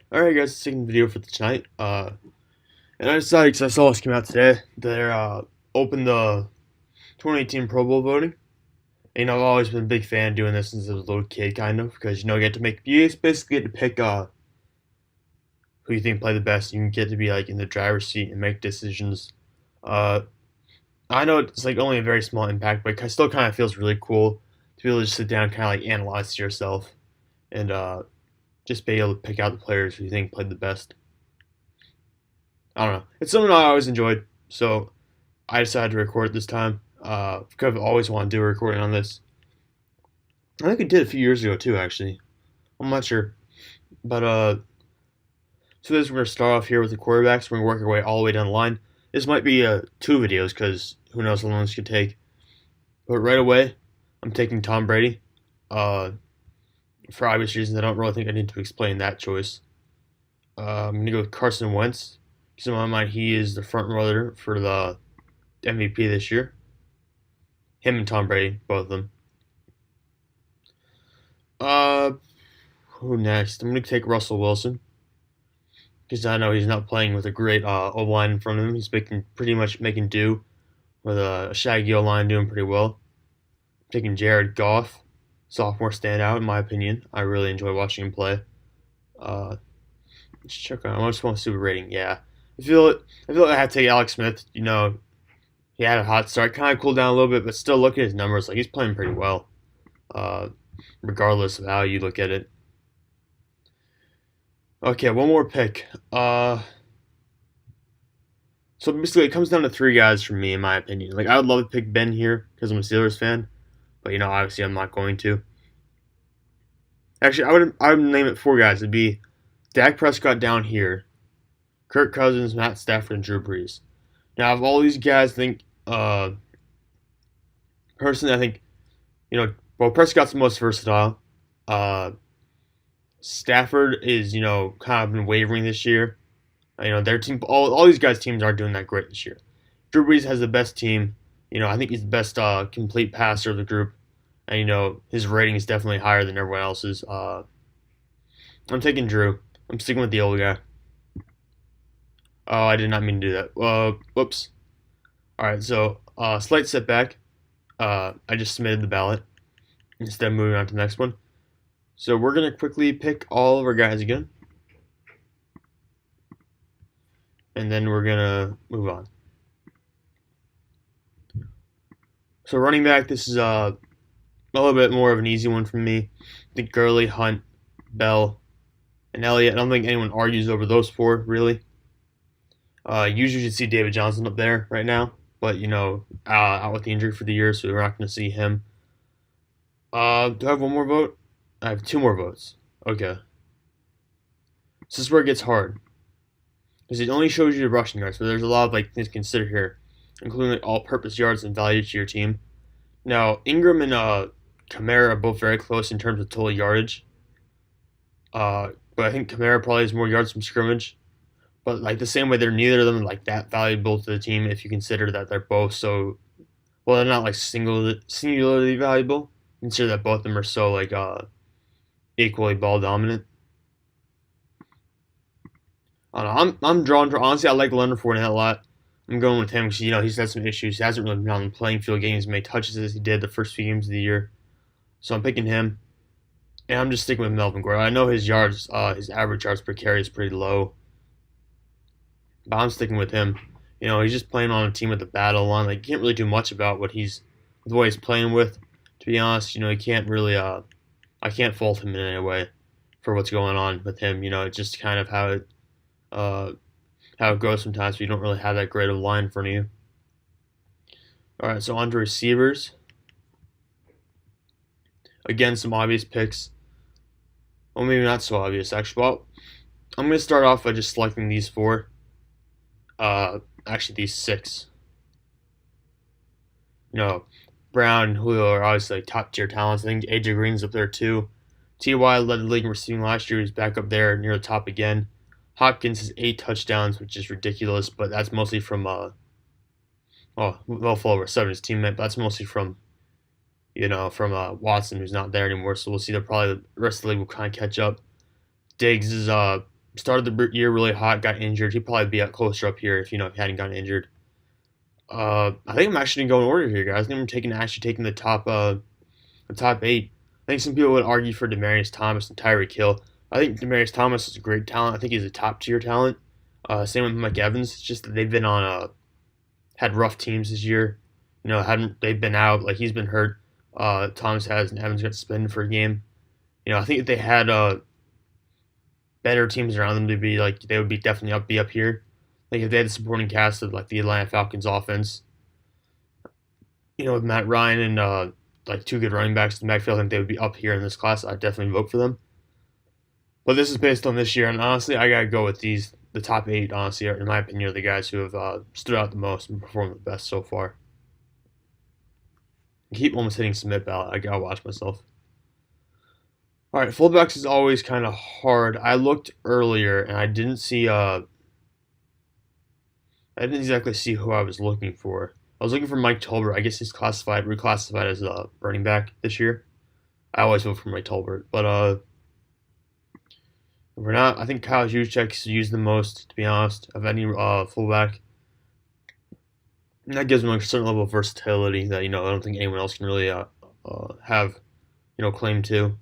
Alright guys, second video for tonight. And I decided, because I saw this came out today, they're opened the 2018 Pro Bowl voting. And, I've always been a big fan doing this since I was a little kid, kind of, because, you get to you basically get to pick who you think play the best. You can get to be, like, in the driver's seat and make decisions. Uh, I know it's, like, only a very small impact, but it still kind of feels really cool to be able to just sit down and kind of, like, analyze yourself and just be able to pick out the players who you think played the best. I don't know. It's something I always enjoyed, so I decided to record it this time. Because I've always wanted to do a recording on this. I think I did a few years ago too, actually. I'm not sure, but so this we're gonna start off here with the quarterbacks. We're gonna work our way all the way down the line. This might be two videos because who knows how long this could take. But right away, I'm taking Tom Brady. For obvious reasons, I don't really think I need to explain that choice. I'm gonna go with Carson Wentz. Because in my mind, he is the front runner for the MVP this year. Him and Tom Brady, both of them. Uh, who next? I'm gonna take Russell Wilson because I know he's not playing with a great O line in front of him. He's pretty much making do with a shaggy O line doing pretty well. I'm taking Jared Goff, sophomore standout in my opinion. I really enjoy watching him play. Uh, let's check on. I just want super rating. Yeah, I feel like I had to take Alex Smith. He had a hot start, kind of cooled down a little bit, but still look at his numbers. Like he's playing pretty well, uh, regardless of how you look at it. Okay, one more pick. So basically, it comes down to three guys for me, in my opinion. Like I would love to pick Ben here because I'm a Steelers fan, but obviously I'm not going to. Actually, I would name it four guys. It'd be Dak Prescott down here, Kirk Cousins, Matt Stafford, and Drew Brees. Now, of all these guys, I think personally, I think well, Prescott's the most versatile. Uh, Stafford is kind of been wavering this year. Their team, all these guys' teams aren't doing that great this year. Drew Brees has the best team. I think he's the best complete passer of the group, and his rating is definitely higher than everyone else's. I'm taking Drew. I'm sticking with the old guy. Oh, I did not mean to do that. Whoops. All right, so slight setback. I just submitted the ballot instead of moving on to the next one. So we're gonna quickly pick all of our guys again, and then we're gonna move on. So running back, this is a little bit more of an easy one for me. I think Gurley, Hunt, Bell, and Elliott. I don't think anyone argues over those four really. Usually you see David Johnson up there right now, but out with the injury for the year, so we're not going to see him. Do I have one more vote? I have two more votes. Okay. So this is where it gets hard. Because it only shows you the rushing yards, so there's a lot of things to consider here, including all-purpose yards and value to your team. Now, Ingram and Kamara are both very close in terms of total yardage. But I think Kamara probably has more yards from scrimmage. But the same way, they're neither of them that valuable to the team if you consider that they're both so well. They're not singularly valuable. Consider that both of them are so equally ball dominant. I don't know. I'm drawn to honestly. I like Leonard Fournette a lot. I'm going with him because he's had some issues. He hasn't really been on the playing field getting as many touches as he did the first few games of the year. So I'm picking him, and I'm just sticking with Melvin Gordon. I know his his average yards per carry is pretty low, but I'm sticking with him. He's just playing on a team with a battle line. You can't really do much about what the way he's playing with. To be honest, he can't really. I can't fault him in any way for what's going on with him. It's just kind of how it goes sometimes. You don't really have that great of a line in front of you. All right, so on to receivers. Again, some obvious picks. Well, maybe not so obvious actually. Well, I'm gonna start off by just selecting these four. Actually, these six. Brown and Julio are obviously top tier talents. I think AJ Green's up there too. Ty led the league in receiving last year. He's back up there near the top again. Hopkins has 8 touchdowns, which is ridiculous, but that's mostly from well over 7 his teammate, but that's mostly from Watson, who's not there anymore. So we'll see that probably the rest of the league will kind of catch up. Diggs is Started the year really hot, got injured. He'd probably be closer up here if if he hadn't gotten injured. I think I'm actually going to go in order here, guys. I think I'm taking the top eight. I think some people would argue for Demaryius Thomas and Tyreek Hill. I think Demaryius Thomas is a great talent. I think he's a top tier talent. Same with Mike Evans. It's just that they've been on had rough teams this year. Haven't they've been out, like he's been hurt. Thomas has, and Evans got suspended for a game. I think if they had better teams around them, they would be definitely be up here. Like if they had the supporting cast of like the Atlanta Falcons offense, with Matt Ryan and like two good running backs in the backfield, I think they would be up here in this class. I'd definitely vote for them. But this is based on this year, and honestly, I gotta go with the top eight. Honestly, in my opinion, are the guys who have stood out the most and performed the best so far. I keep almost hitting submit ballot. I gotta watch myself. All right, fullbacks is always kind of hard. I looked earlier and I didn't exactly see who I was looking for. I was looking for Mike Tolbert. I guess he's reclassified as a running back this year. I always vote for Mike Tolbert, but we're not. I think Kyle Juszczyk's used the most, to be honest, of any fullback. And that gives him a certain level of versatility that I don't think anyone else can really have claim to.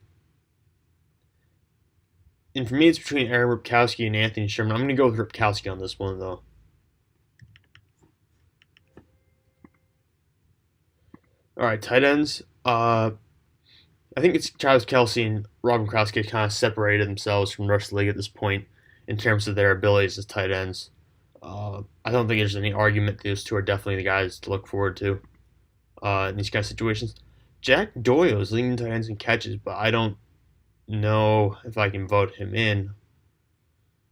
And for me, it's between Aaron Ripkowski and Anthony Sherman. I'm going to go with Ripkowski on this one, though. All right, tight ends. I think it's Travis Kelce and Robin Krauske kind of separated themselves from the rest of the league at this point in terms of their abilities as tight ends. I don't think there's any argument. Those two are definitely the guys to look forward to in these kind of situations. Jack Doyle is leading tight ends in catches, but I don't know if I can vote him in.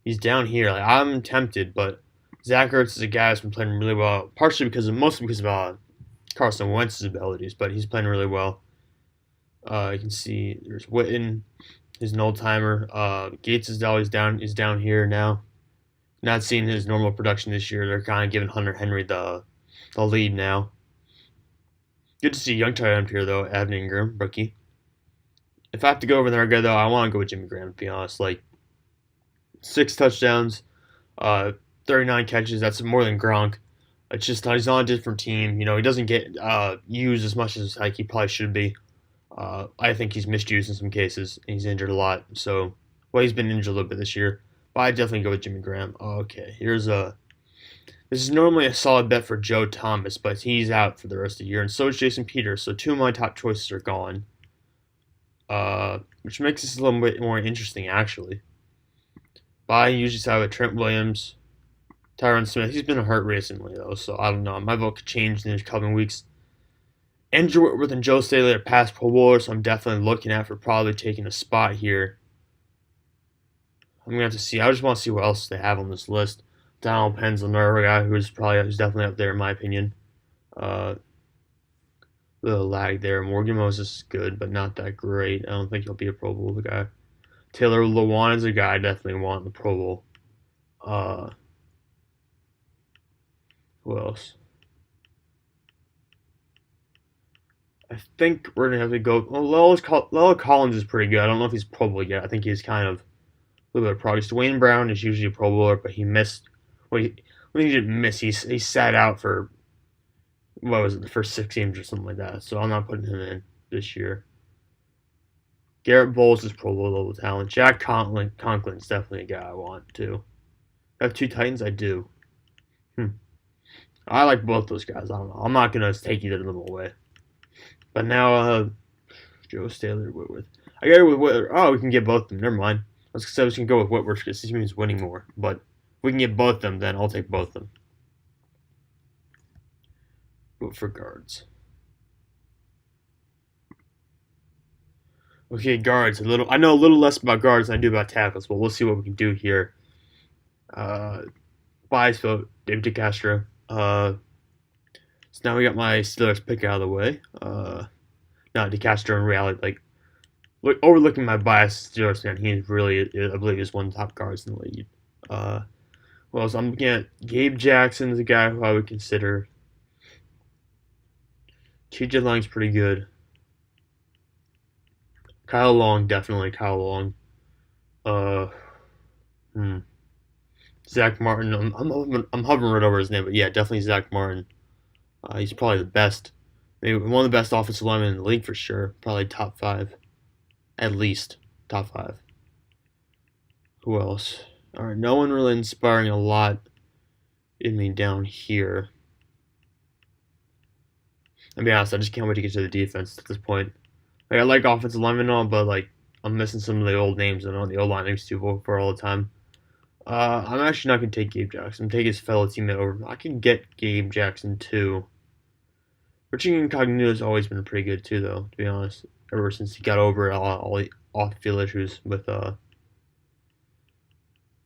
He's down here. Like, I'm tempted, but Zach Ertz is a guy who's been playing really well, mostly because of Carson Wentz's abilities, but he's playing really well. You can see there's Witten, he's an old timer. Gates is down here now. Not seeing his normal production this year. They're kind of giving Hunter Henry the lead now. Good to see a young tight end here though, Evan Ingram, rookie. If I have to go over there, though, I want to go with Jimmy Graham, to be honest. Like, 6 touchdowns, 39 catches. That's more than Gronk. It's just he's on a different team. He doesn't get used as much as like he probably should be. I think he's misused in some cases. And he's injured a lot. So, he's been injured a little bit this year. But I definitely go with Jimmy Graham. Okay, this is normally a solid bet for Joe Thomas, but he's out for the rest of the year. And so is Jason Peters. So 2 of my top choices are gone. Which makes this a little bit more interesting, actually. But I usually side with Trent Williams, Tyron Smith. He's been hurt recently, though, so I don't know. My vote could change in the coming weeks. Andrew Whitworth and Joe Staley are past Pro Bowlers, so I'm definitely looking at for probably taking a spot here. I'm going to have to see. I just want to see what else they have on this list. Donald Penn's another guy who's definitely up there, in my opinion. Little lag there. Morgan Moses is good, but not that great. I don't think he'll be a Pro Bowl guy. Taylor Lewan is a guy I definitely want in the Pro Bowl. Who else? I think we're going to have to go. Well, Lella Collins is pretty good. I don't know if he's Pro Bowl yet. I think he's kind of a little bit of progress. Dwayne Brown is usually a Pro Bowler, but he missed. He didn't miss. He sat out for, what was it, the first 6 games or something like that. So I'm not putting him in this year. Garrett Bowles is Pro Bowl level talent. Jack Conklin's definitely a guy I want too. I have 2 Titans. I do. I like both those guys. I don't know. I'm not gonna take either of them away. But now, Joe Staley or Whitworth. I got it with Whitworth. Oh, we can get both of them. Never mind. I was going to go with Whitworth because he means winning more. But if we can get both of them, then I'll take both of them. Vote for guards. Okay, guards. I know a little less about guards than I do about tackles, but we'll see what we can do here. Bias vote, David DeCastro. So now we got my Steelers pick out of the way. Not DeCastro in reality, overlooking my bias Steelers fan, he's really, I believe, is one of the top guards in the league. Well, so I'm looking at Gabe Jackson is a guy who I would consider. TJ Lang's pretty good. Kyle Long, definitely Kyle Long. Hmm. Zach Martin. I'm hovering right over his name, but yeah, definitely Zach Martin. He's probably the best, maybe one of the best offensive linemen in the league for sure. Probably top five, at least top five. Who else? All right, no one really inspiring a lot in me down here. I'll be honest, I just can't wait to get to the defense at this point. Like I like offensive linemen and all, but like I'm missing some of the old names and all the old line names too for all the time. I'm actually not gonna take Gabe Jackson. I'm taking his fellow teammate over. I can get Gabe Jackson too. Richard Incognito has always been pretty good too, though. To be honest, ever since he got over all the off-field issues with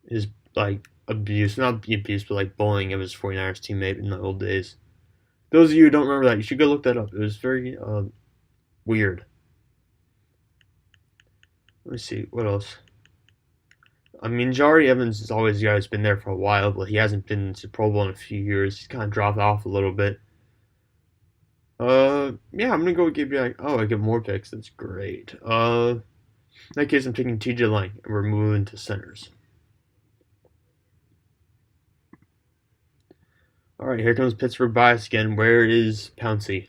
his like abuse, not abuse, but like bullying of his 49ers teammate in the old days. Those of you who don't remember that, you should go look that up. It was very weird. Let me see what else. I mean, Jari Evans is always the guy who's been there for a while, but he hasn't been to Pro Bowl in a few years. He's kind of dropped off a little bit. Yeah, I'm gonna go with Gabe Jack. Oh, I get more picks. That's great. In that case, I'm taking TJ Lang, and we're moving to centers. All right, here comes Pittsburgh bias again. Where is Pouncey?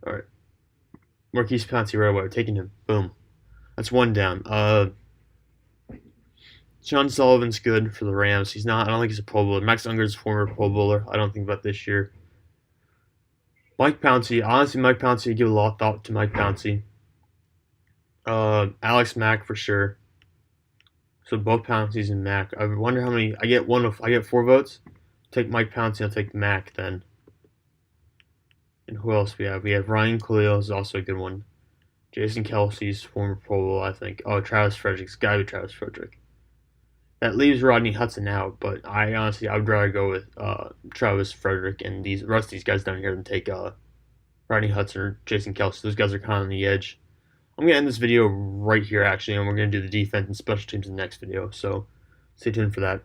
All right, Marquise Pouncey right away. Taking him. Boom. That's one down. Sean Sullivan's good for the Rams. He's not. I don't think he's a Pro Bowler. Max Unger's a former Pro Bowler. I don't think about this year. Mike Pouncey. Honestly, Mike Pouncey. I give a lot of thought to Mike Pouncey. Alex Mack for sure. So both Pounceys and Mack. I wonder how many. I get one. I get 4 votes. Take Mike Pouncey. I'll take Mack then. And who else we have? We have Ryan Khalil is also a good one. Jason Kelsey's former Pro Bowl, I think. Oh, Travis Frederick's got to be Travis Frederick. That leaves Rodney Hudson out, but I would rather go with Travis Frederick and the rest of these guys down here than take Rodney Hudson or Jason Kelsey. Those guys are kind of on the edge. I'm going to end this video right here, actually, and we're going to do the defense and special teams in the next video, so stay tuned for that.